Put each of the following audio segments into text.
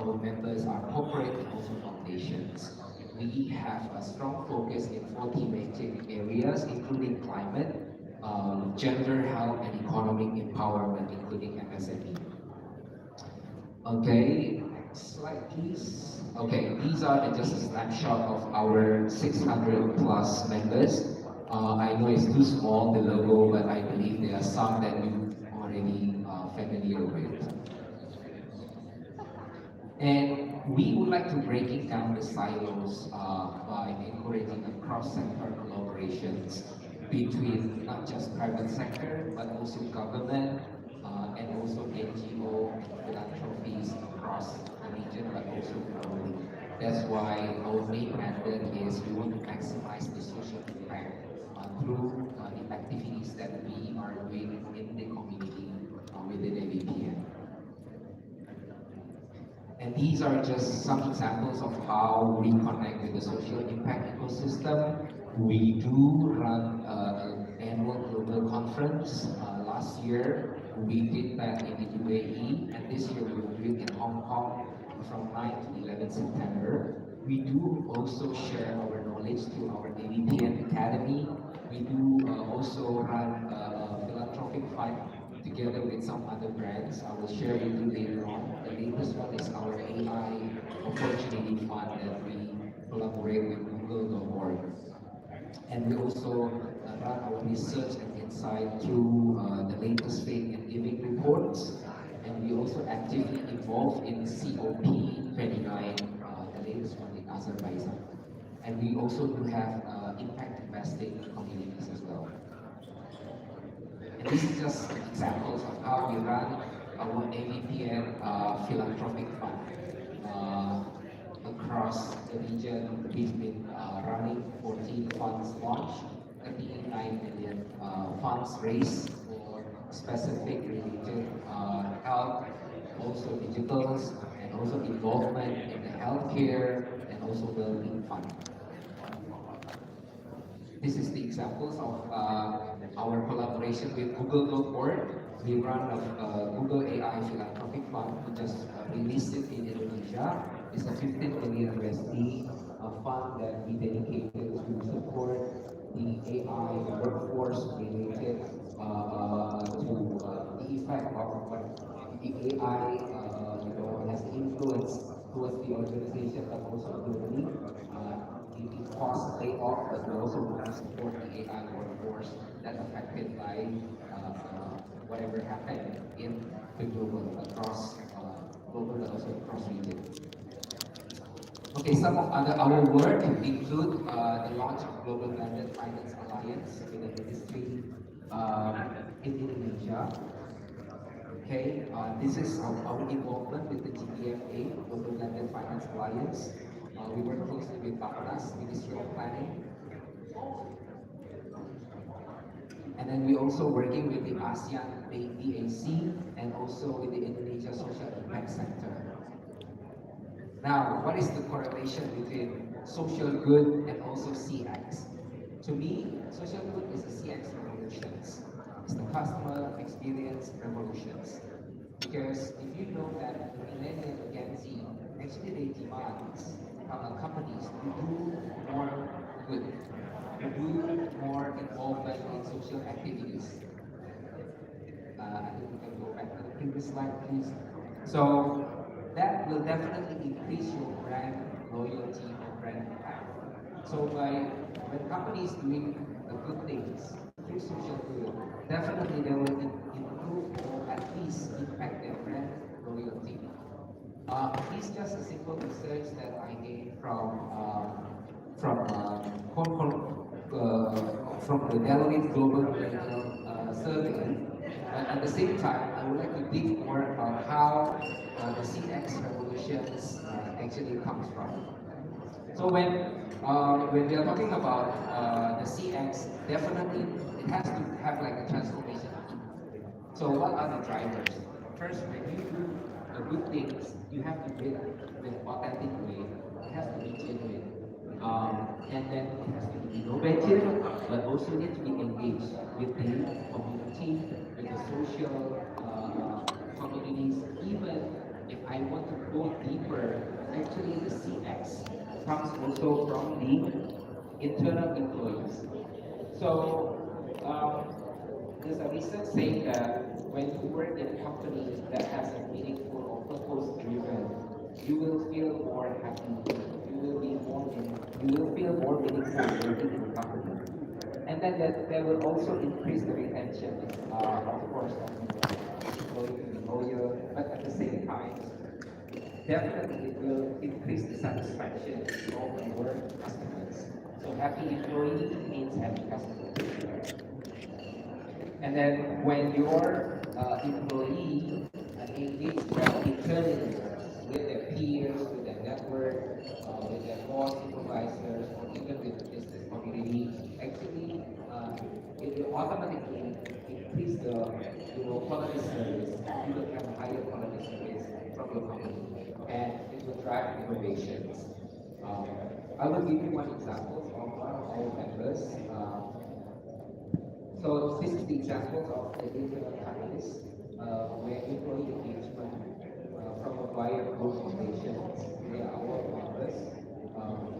our members are corporate and also foundations. We have a strong focus in 40 major areas, including climate, gender, health, and economic empowerment, including MSME. Okay, next slide please. Okay, these are just a snapshot of our 600 plus members. I know it's too small, the logo, but I believe there are some that you already familiar with. And we would like to breaking down the silos by encouraging a cross-sector collaborations between not just private sector, but also government, and also NGO and philanthropies across the region, but also globally. That's why our main mandate is we want to maximize the social impact through the activities that we are doing in the community within AVPN. And these are just some examples of how we connect with the social impact ecosystem. We do run an annual global conference. Last year, we did that in the UAE, and this year we will do it in Hong Kong from 9 to 11 September. We do also share our knowledge through our AVPN Academy. We do also run a philanthropic fund together with some other brands. I will share with you later on. The latest one is our AI opportunity fund that we collaborate with Google.org. And we also run our research and insight through the latest Faith and Giving reports. And we also actively involved in COP29, the latest one in Azerbaijan. And we also do have impact investing communities as well. And this is just examples of how we run our AVPN philanthropic fund across the region. We've been running 14 funds launched, 39 million funds raised for specific related health, also digitals, and also involvement in the healthcare and also well-being fund. This is the examples of our collaboration with Google.org. We run a Google AI philanthropic fund. We just released it in Indonesia. It's a 15 million USD fund that we dedicated to support the AI workforce related to the effect of what the AI has influence towards the organization, but also globally. It costs layoff, but we also want to support the AI workforce that affected by whatever happened in the global, across global, but also across region. Okay, some of our work include the launch of Global Blended Finance Alliance with the ministry in Indonesia. Okay, this is our involvement with the GPFA, Global Blended Finance Alliance. We work closely with Bappenas, Ministry of Planning. And then we also working with the ASEAN BAC and also with the Indonesia Social Impact Center. Now, what is the correlation between social good and also CX? To me, social good is the CX revolutions. It's the customer experience revolutions. Because if you know that the millennial Gen Z, actually they demand companies to do more good, to do more involvement in social activities. I think we can go back to the previous slide, please. So that will definitely increase your brand loyalty and brand impact. So when companies doing the good things through social good, definitely they will improve or at least impact their brand loyalty. It's just a simple research that I did from the Deloitte Global Millennial Survey. But at the same time, I would like to dig more about how the CX revolutions actually comes from. So when we are talking about the CX, definitely it has to have like a transformation. So what are the drivers? First, when you do the good things, you have to do it with authentic way. It has to be genuine. And then it has to be innovative, but also need to be engaged with the community, with the social communities. Even if I want to go deeper comes also from the internal employees. So there's a research saying that when you work in a company that has a meaningful or purpose-driven, you will feel more happy. You will feel more meaningful working in the company, and then that will also increase the retention, of course, of the employee to be loyal. But at the same time, definitely it will increase the satisfaction of your customers. So happy employee means happy customers. And then when your employee engage well internally with their peers, with their network, with their boss, supervisors, or even with the business community, actually it will automatically increase the quality service. You will have a higher quality service from your company, and it will drive innovations. I will give you one example of one of our members. So this is the example of the digital catalyst, where employee engagement from a wide group of nations. They are our members.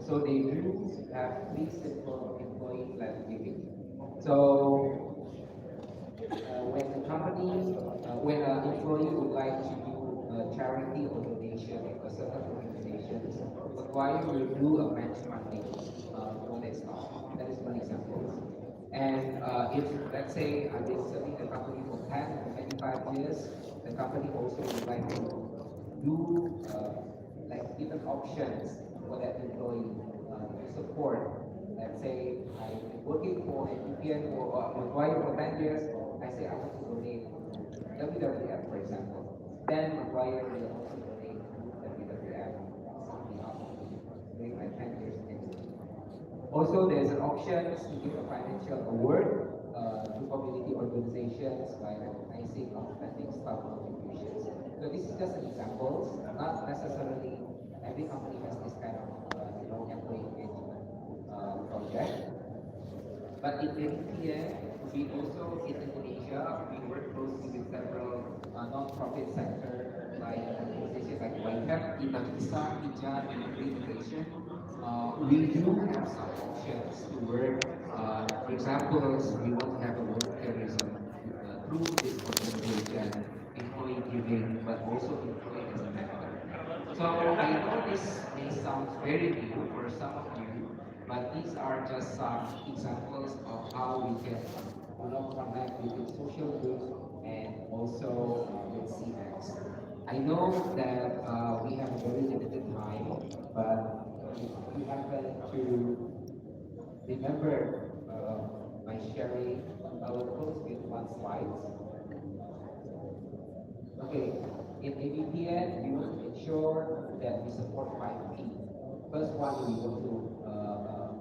So they do have three simple employee plan giving. So when the company, when an employee would like to do a charity or donation, a certain organizations, Maguire will do a match funding for their staff. That is one example. And if, let's say, I've been serving the company for 10 or 25 years, the company also would like to do like different options for that employee to support. Let's say I've been working for Civpn for Maguire for 10 years, I say I want to donate WWF, for example. Then Maguire will also donate WWF on behalf of me during my 10 years. Also, there's an option to give a financial award to community organizations by recognizing outstanding staff contributions. So this is just an example. Not necessarily every company has this kind of employee engagement project. But in Civpn, we also in Indonesia we work closely with several non-profit sector like organizations like YCAP, Itakisa, Ijan, and Integration. We do have some options to work. For example, we want to have a work tourism through this organization, employee giving, but also employee as a member. So I know this may sound very new for some of you, but these are just some examples of how we can connect with the social group and also with CX. I know that we have a very limited time, but we happen to remember by sharing, I will close with one slide. Okay, in ABPN, we want to ensure that we support 5P. First one, we want to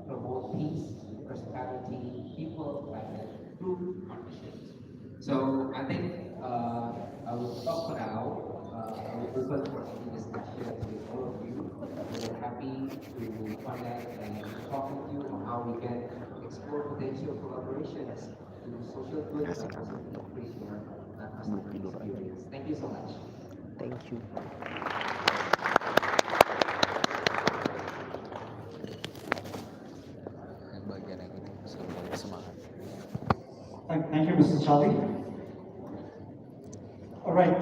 promote peace, prosperity, people, planet through partnerships. So I think I will stop for now. I will open for any discussion with all of you. We're happy to connect and talk with you on how we can explore potential collaborations to social good and also increase your customer experience. Thank you so much. Thank you. Yang bagian yang ini sebagai semangat. Thank you, Mr. Charlie. All right,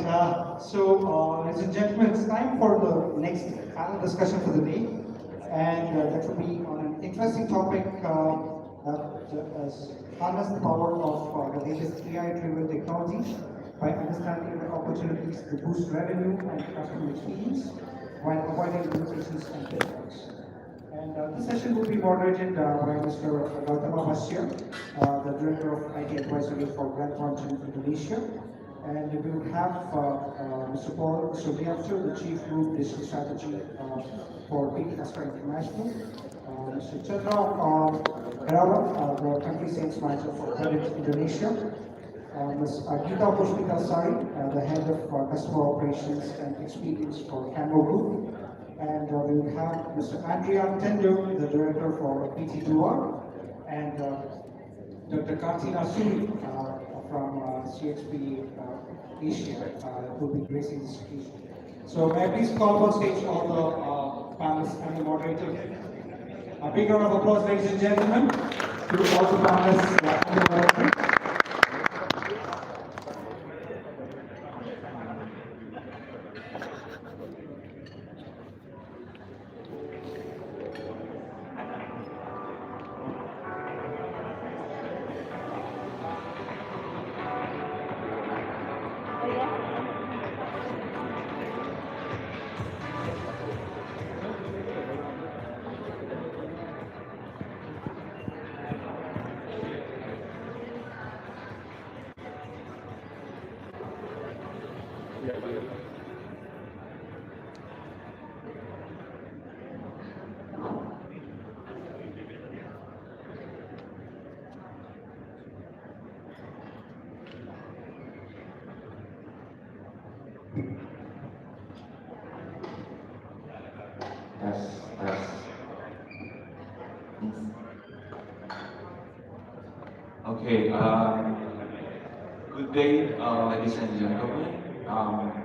ladies and gentlemen, it's time for the next panel discussion for the day, and that will be on an interesting topic that has harnessed the power of the latest AI-driven technologies by understanding the opportunities to boost revenue and customer experience while avoiding limitations and pitfalls. And this session will be moderated by Mr. Gautama Basya, the Director of IT Advisory for Grand Function Indonesia. And we will have Mr. Paul Subianto, the Chief Group Digital Strategy for Big Astra International. Mr. Chandra Herawan, the Country Sales Manager for Credit Indonesia. Ms. Gita Pushpita Sari, the Head of Customer Operations and Experience for Canmo Group. And we will have Mr. Adrian Tendo, the Director for PT2R. And Dr. Kartina Suri from CXP Asia will be gracing this occasion. So may I please call on stage all the panelists and the moderator. A big round of applause, ladies and gentlemen, to all the panelists and the moderator. Yes, yes. Okay, good day, ladies and gentlemen.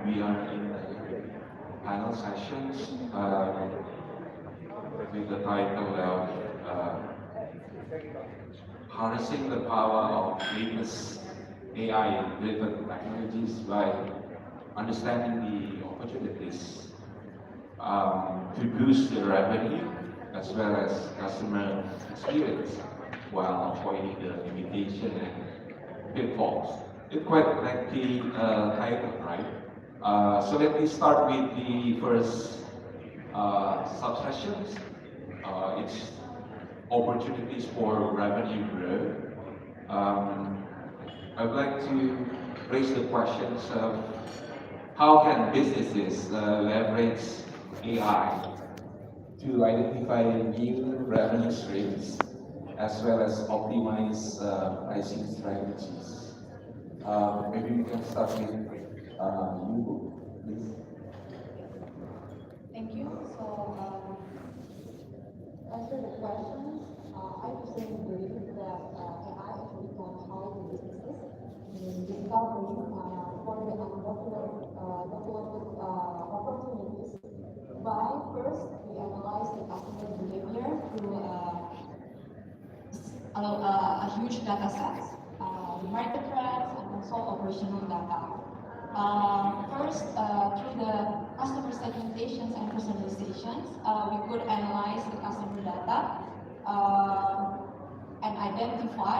We are in the panel sessions with the title of Harnessing the Power of Latest AI-Driven Technologies by Understanding the Opportunities to boost the revenue as well as customer experience while avoiding the limitation and pitfalls. It's quite lengthy title, right? So let me start with the first subsessions. It's opportunities for revenue growth. I'd like to raise the questions of how can businesses leverage AI to identify new revenue streams as well as optimize pricing strategies. Maybe we can start with you, please. Thank you. So, as for the questions, I personally believe that AI actually can help businesses in discovering for the undocumented opportunities by first we analyze the customer behavior through a huge data set, the market trends, and also operational data. First, through the customer segmentations and personalizations, we could analyze the customer data and identify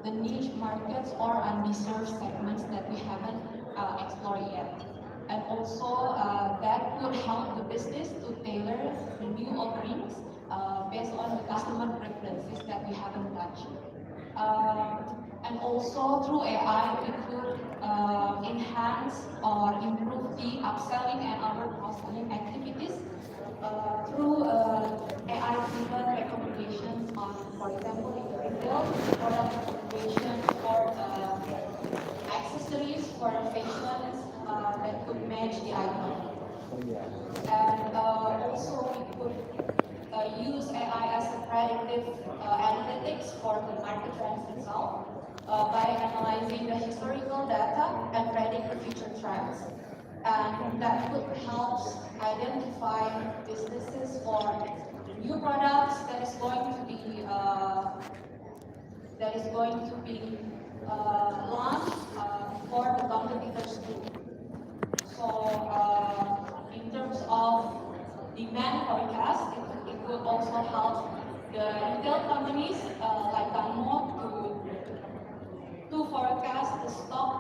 the niche markets or undeserved segments that we haven't explored yet. And also, that would help the business to tailor the new offerings based on the customer preferences that we haven't touched. And also through AI, we could enhance or improve the upselling and other cross-selling activities through AI-driven recommendations on, for example, in the retail, product recommendation for accessories for fashions that could match the item. And also we could use AI as a predictive analytics for the market trends itself by analyzing the historical data and predict the future trends. And that would help identify businesses for new products that is going to be launched for the competitors too. So in terms of demand forecast, it would also help the retail companies like Tanmo to forecast the stock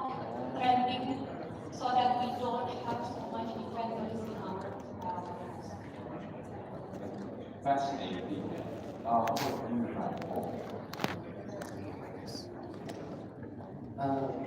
trending so that we don't have so much inventories in our stores. Fascinating. What do you have?